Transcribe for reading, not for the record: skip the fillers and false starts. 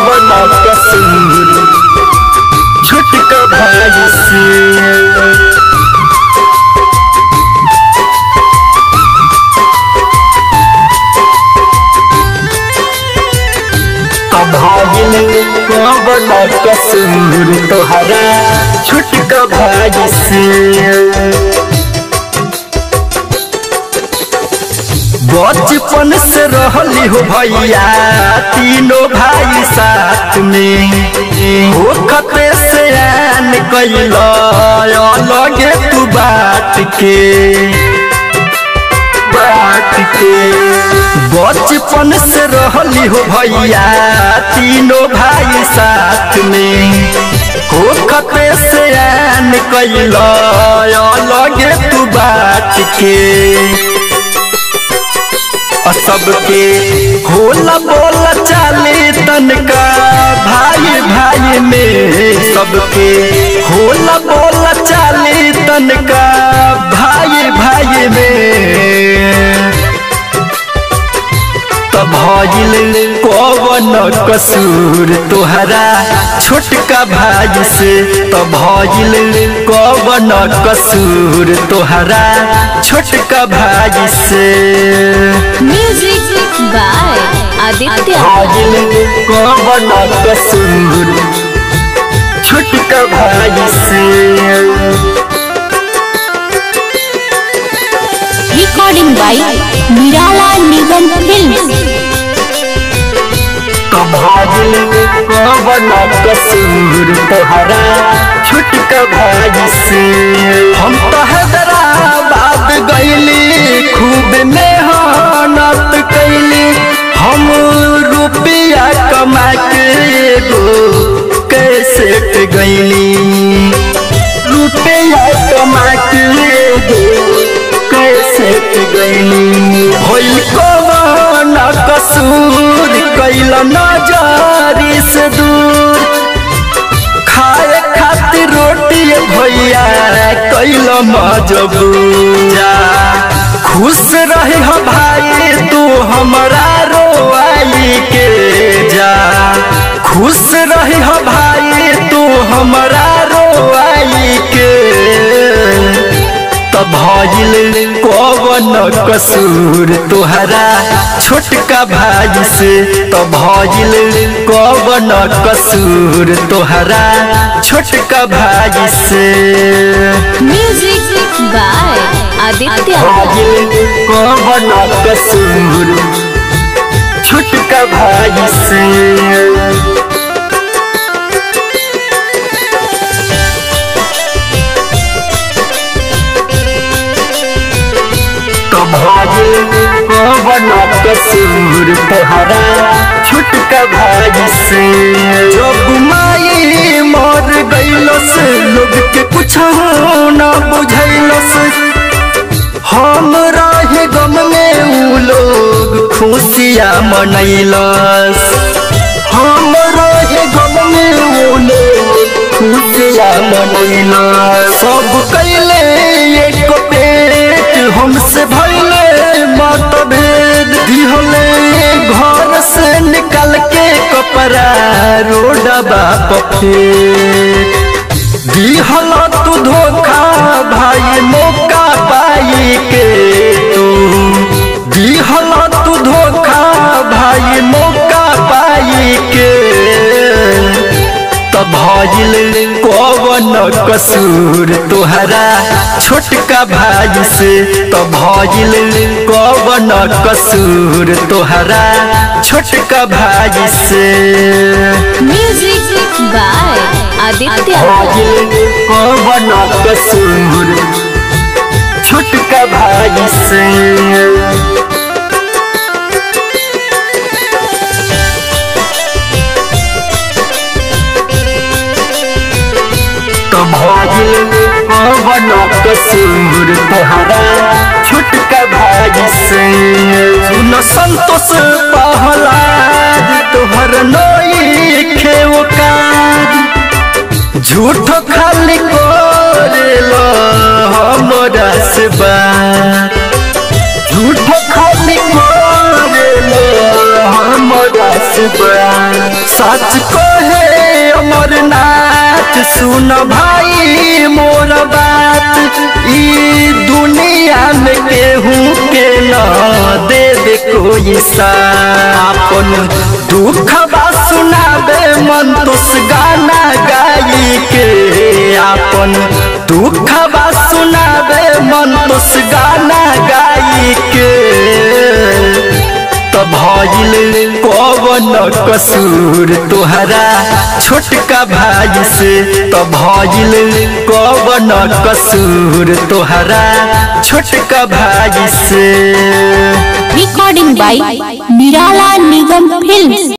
कौन कसूर छोटका भाई से। कौन कसूर तोहरा छोटका भाई से। बचपन से रहली हो भैया तीनों भाई साथ में, होखते से आन कैला लगे तू बात के। बचपन से रहली हो भैया तीनों भाई साथ में, होखते से आन कैला लगे तू बात के। सबके होला बोला चाले तनका भाई भाई में, सबके होला बोला चाले तनका भाई भाई में। तब भइल कौन कसूर तोहरा छोटका भाई से। तब भइल कौन कसूर तोहरा छोटका भाई से। Music by Aditya. कौन कसूर छोटका भाई से। रिकॉर्डिंग बाय निराला निगम फिल्म्स। तब कौन कसूर तोहरा छोटका भाई से। हम तो हैदराबाद गईली खूब मेहनत कैली, हम रुपया कमा के गो कैसे गईली। रुपया कमा के गो कैसे गईली। होई कौन कसूर कैला नजरी से दूर, खाए खातिर रोटी भैया कैला मजबूर। खुश रही हो भाई तू हमरा रोआई के जा, खुश रही हो भाई तू हमरा रोआई के। तब भइल कौन कसूर तोहरा छोटका भाई से। तब भइल कौन कसूर तोहरा छोटका भाई से। Music by Aditya. कौन कसूर छोटका भाई से। कौन कसूर तोहरा छोटका भाई से। जब माई मर गईलस लोग के कुछ न बुझैलस, हम रहे गम में उ लोग खुशियाँ मनैलस। हम रहे गम में उ लोग खुशियाँ मनैलस। सब कैले एक पेट हमसे भइले मतभेद, दिहले घर से निकल के कपड़ा रोडबा पे। दिहल तू धोखा भाई मौका पाई के, तू दिहल तू धोखा भाई मौका पाई के। तब भइल कौन कसूर तोहरा छोटका भाई से। तब भइल कौन कसूर तोहरा छोटका भाई से। Music by Aditya. कौन कसूर छोटका भाई से। कौन कसूर तोहरा छोटका भाई से। सुन संतोष पहलाद तोहर नई खेवकार, झूठ खाली करेला हमरा से बात। झूठ खाली करेला हमरा से बात। सच कहे अमरनाथ सुन भाई मोर बात, ई दुनिया में केहू के न देवे कोई साथ। अपन दुख बा सुनाबे मन तोस गाना गाई के, अपन दुख बा सुनाबे मन तोस गाना गाई के। तो भइल कौन कसूर तोहरा छोटका भाई से, तो भइल कौन कसूर तोहरा छोटका भाई से। रिकॉर्डिंग बाय निराला निगम फिल्म्स।